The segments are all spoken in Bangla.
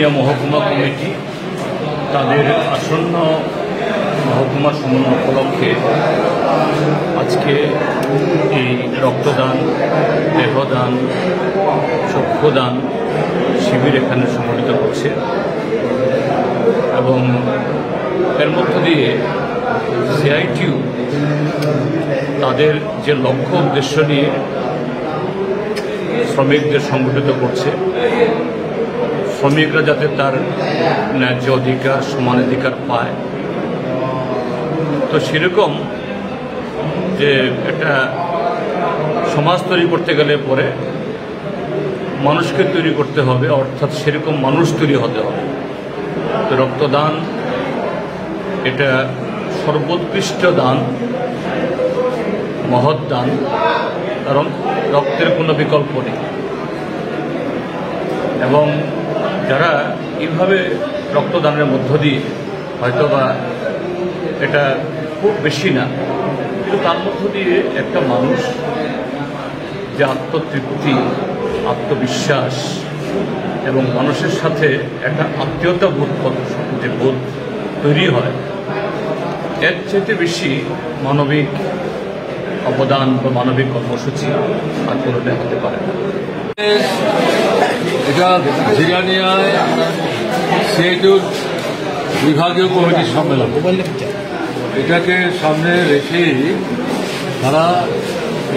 জিরানিয়া মহকুমা কমিটি তাদের আসন্ন মহকুমা সম্মেলন উপলক্ষে আজকে এই রক্তদান, দেহদান, চক্ষুদান শিবির এখানে সংগঠিত করছে এবং এর মধ্য দিয়ে সিআইটিইউ তাদের যে লক্ষ্য উদ্দেশ্য নিয়ে শ্রমিকদের সংগঠিত করছে, শ্রমিকরা যাতে তার ন্যায্য অধিকার, সমানাধিকার পায়, তো সেরকম যে একটা সমাজ তৈরি করতে গেলে পরে মানুষকে তৈরি করতে হবে, অর্থাৎ সেরকম মানুষ তৈরি হতে হবে। তো রক্তদান এটা সর্বোৎকৃষ্ট দান, মহৎ দান, কারণ রক্তের কোনো বিকল্প নেই। এবং যারা এইভাবে রক্তদানের মধ্য দিয়ে হয়তোবা এটা খুব বেশি না, কিন্তু তার মধ্য দিয়ে একটা মানুষ যে আত্মতৃপ্তি, আত্মবিশ্বাস এবং মানুষের সাথে একটা আত্মীয়তা বোধ যে বোধ তৈরি হয়, এর চাইতে বেশি মানবিক অবদান বা মানবিক কর্মসূচি আর কোনোটা হতে পারে না। এটা জিরানিয়ায় সিআইটিইউর বিভাগীয় কমিটির সম্মেলন, এটাকে সামনে রেখেই তারা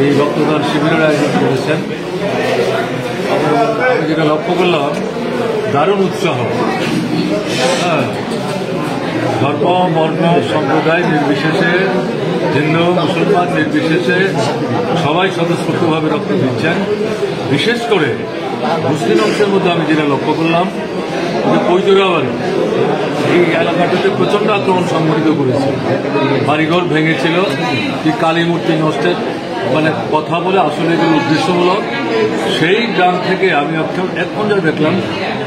এই রক্তদান শিবিরের আয়োজন করেছেন। আমি যেটা লক্ষ্য করলাম, দারুণ উৎসাহ। হ্যাঁ, ধর্ম, বর্ণ, সম্প্রদায় নির্বিশেষে, হিন্দু মুসলমান নির্বিশেষে সবাই স্বতঃস্ফূর্তভাবে রক্ত দিচ্ছেন। বিশেষ করে মুসলিম অংশের মধ্যে আমি যেটা লক্ষ্য করলাম, যে কৈতরাবাড়ি এই এলাকাটাতে প্রচণ্ড আক্রমণ সংঘটিত করেছে, বাড়িঘর ভেঙেছিল, কি কালী মূর্তি নষ্টের কথা বলে আসলে যে উদ্দেশ্যমূলক, সেই গ্রাম থেকে আমি এখন যা দেখলাম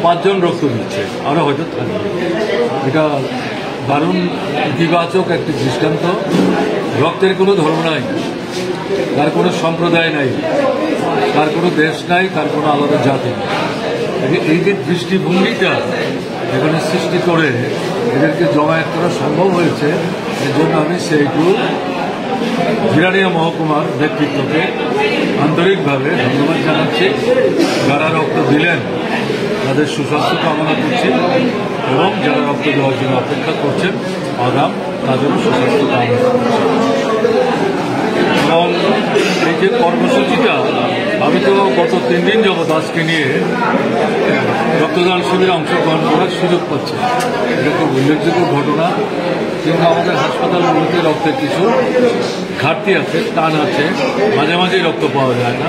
5 জন রক্ত দিচ্ছে, আরও হয়তো থাকবে। এটা দারুণ ইতিবাচক একটি দৃষ্টান্ত। রক্তের কোনো ধর্ম নাই, তার কোনো সম্প্রদায় নাই, তার কোনো দেশ নাই, তার কোনো আলাদা জাতি নেই। এই যে দৃষ্টিভঙ্গিটা এখানে সৃষ্টি করে এদেরকে জমায়েত করা সম্ভব হয়েছে, এর জন্য আমি সিআইটিইউ জিরানিয়া মহকুমার ব্যক্তিত্বকে আন্তরিকভাবে ধন্যবাদ জানাচ্ছি। যারা রক্ত দিলেন তাদের সুস্বাস্থ্য কামনা করছি এবং যারা রক্ত দেওয়ার জন্য অপেক্ষা করছেন আগাম তাদেরও সুস্বাস্থ্য কামনা করছি। এবং এই যে কর্মসূচিটা, আমি তো গত 3 দিন যাবৎ আজকে নিয়ে রক্তদান শিবিরে অংশগ্রহণ করার সুযোগ পাচ্ছি। এটা খুব উল্লেখযোগ্য ঘটনা। কিন্তু আমাদের হাসপাতালগুলোতে রক্তের কিছু ঘাটতি আছে, টান আছে, মাঝে মাঝেই রক্ত পাওয়া যায় না।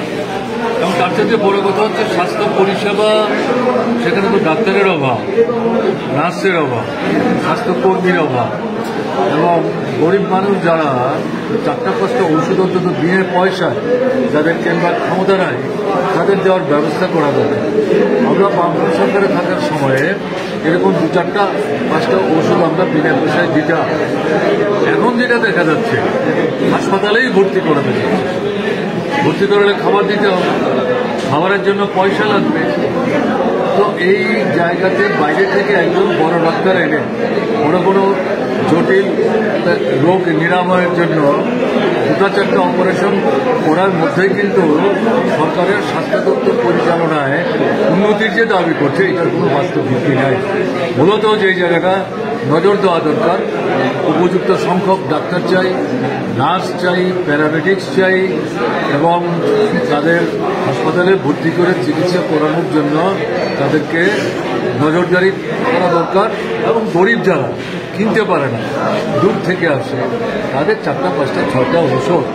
এবং তার থেকে বড় কথা হচ্ছে স্বাস্থ্য পরিষেবা, সেখানে তো ডাক্তারের অভাব, নার্সের অভাব, স্বাস্থ্যকর্মীর অভাব, এবং গরিব মানুষ যারা 4টা-5টা ওষুধ অন্তত বিনা পয়সায় যাদের কেনবার ক্ষমতা নাই, তাদের দেওয়ার ব্যবস্থা করা দরকার। আমরা বামফ্রন্ট সরকারে থাকার সময়ে এরকম 2-4টা-5টা ওষুধ আমরা বিনা পয়সায় দিতাম। এখন যেটা দেখা যাচ্ছে, হাসপাতালেই ভর্তি করা যাচ্ছে। ভর্তি করলে খাবার দিতে হবে, খাবারের জন্য পয়সা লাগবে। তো এই জায়গাতে বাইরে থেকে একজন বড় ডাক্তার এনে কোনো জটিল রোগ নিরাময়ের জন্য 2-4টা অপারেশন করার মধ্যেই কিন্তু সরকারের স্বাস্থ্য দপ্তর পরিচালনায় উন্নতির যে দাবি করছে, এটার কোনো বাস্তব ভিত্তি নাই। মূলত যে জায়গাটা নজর দেওয়া দরকার, উপযুক্ত সংখ্যক ডাক্তার চাই, নার্স চাই, প্যারামেডিক্স চাই, এবং তাদের হাসপাতালে ভর্তি করে চিকিৎসা করানোর জন্য তাদেরকে নজরদারি করা দরকার। এবং গরিব যারা কিনতে পারে না, দূর থেকে আসে, তাদের 4টা-5টা-6টা ওষুধ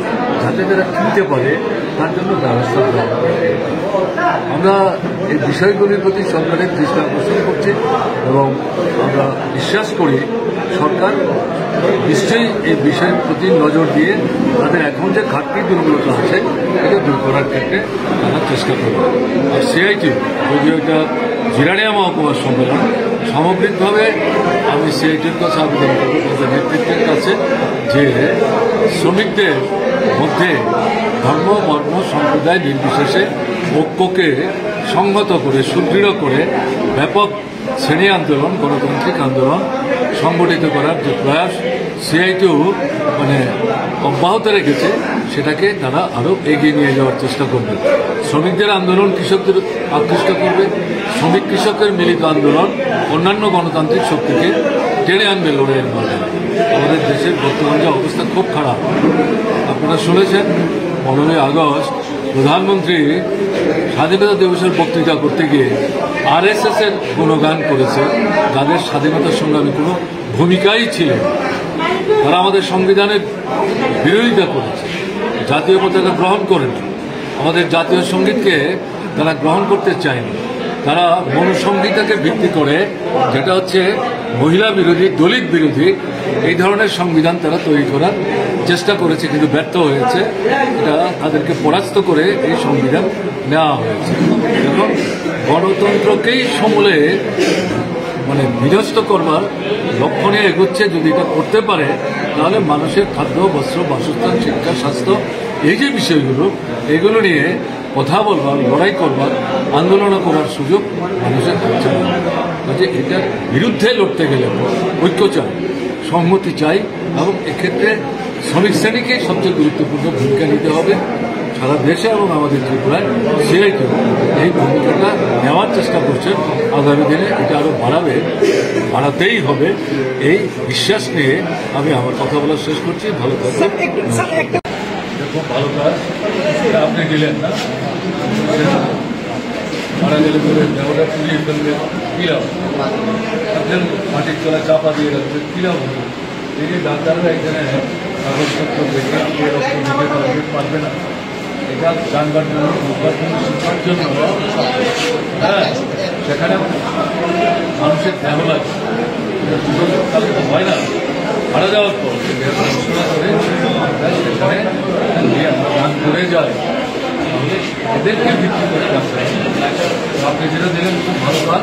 যাতে তারা কিনতে পারে, তার জন্য ব্যবস্থা দেওয়া হবে। আমরা এই বিষয়গুলির প্রতি সরকারের দৃষ্টি আকর্ষণ করছি এবং আমরা বিশ্বাস করি সরকার নিশ্চয়ই এই বিষয়ের প্রতি নজর দিয়ে তাদের এখন যে ঘাটতি দুর্বলতা আছে এটা দূর করার ক্ষেত্রে তারা চেষ্টা করবে। আর সিআইটিইউ, যদিও এটা জিরানিয়া মহকুমার সম্মেলন, সামগ্রিকভাবে আমি সিআইটিইউর কাছে আবেদন করব তাদের নেতৃত্বের কাছে যে শ্রমিকদের মধ্যে ধর্ম, বর্ণ, সম্প্রদায় নির্বিশেষে ঐক্যকে সংহত করে, সুদৃঢ় করে ব্যাপক শ্রেণী আন্দোলন, গণতান্ত্রিক আন্দোলন সংগঠিত করার যে প্রয়াস সিআইটিউ মানে অব্যাহত রেখেছে, সেটাকে তারা আরও এগিয়ে নিয়ে যাওয়ার চেষ্টা করবে। শ্রমিকদের আন্দোলন কৃষকদের আকৃষ্ট করবে, শ্রমিক কৃষকের মিলিত আন্দোলন অন্যান্য গণতান্ত্রিক শক্তিকে টেনে আনবে লড়াইয়ের ময়দানে। আমাদের দেশের বর্তমান যে অবস্থা খুব খারাপ। আপনারা শুনেছেন 15ই আগস্ট প্রধানমন্ত্রী স্বাধীনতা দিবসের বক্তৃতা করতে গিয়ে RSS এর গুণগান করেছে, যাদের স্বাধীনতা সংগ্রামে কোনো ভূমিকাই ছিল না। তারা আমাদের সংবিধানের বিরোধিতা করেছে, জাতীয় পতাকা গ্রহণ করেনি, আমাদের জাতীয় সঙ্গীতকে তারা গ্রহণ করতে চায়নি। তারা মনুসংহিতাকে ভিত্তি করে, যেটা হচ্ছে মহিলা বিরোধী, দলিত বিরোধী, এই ধরনের সংবিধান তারা তৈরি করার চেষ্টা করেছে, কিন্তু ব্যর্থ হয়েছে। এটা তাদেরকে পরাস্ত করে এই সংবিধান নেওয়া হয়েছে। এখন গণতন্ত্রকেই সমূলে মানে বিনষ্ট করবার লক্ষ্য নিয়ে এগোচ্ছে। যদি এটা করতে পারে, তাহলে মানুষের খাদ্য, বস্ত্র, বাসস্থান, শিক্ষা, স্বাস্থ্য, এই যে বিষয়গুলো, এগুলো নিয়ে কথা বলবার, লড়াই করবার, আন্দোলন করার সুযোগ মানুষের হচ্ছে না। কাজে এটার বিরুদ্ধে লড়তে গেলে ঐক্য চাই, সংহতি চাই, এবং এক্ষেত্রে শ্রমিক শ্রেণীকে সবচেয়ে গুরুত্বপূর্ণ ভূমিকা নিতে হবে। সারা দেশে এবং আমাদের ত্রিপুরায় সিআইটিউ এই ভূমিকাটা নেওয়ার চেষ্টা করছে। আগামী দিনে এটা আরও বাড়াতেই হবে, এই বিশ্বাস নিয়ে আমি আমার কথা বলা শেষ করছি। ভালো থাকবেন। খুব ভালো কাজ আপনি দিলেন না, মারা গেলে পরে দেহটা পুড়িয়ে ফেলবে, কী লাভ? আপনার মাটির তলা চাপা দিয়ে রাখবে, কী লাভ হবে? এই যে ডাক্তাররা এখানে কাগজপত্র দেখে রক্ত দিতে পারবে না, এটা জানবার জন্য, বুঝবার জন্য, শিক্ষার জন্য। হ্যাঁ, সেখানে মানুষের দেহ লাগে, কালে তো হয় না। মারা যাওয়ার পর গবেষণা করে সেখানে দান করে যায়, তাহলে এদেরকে ভিত্তি করে আপনি যেটা দিলেন খুব ভালো কাজ।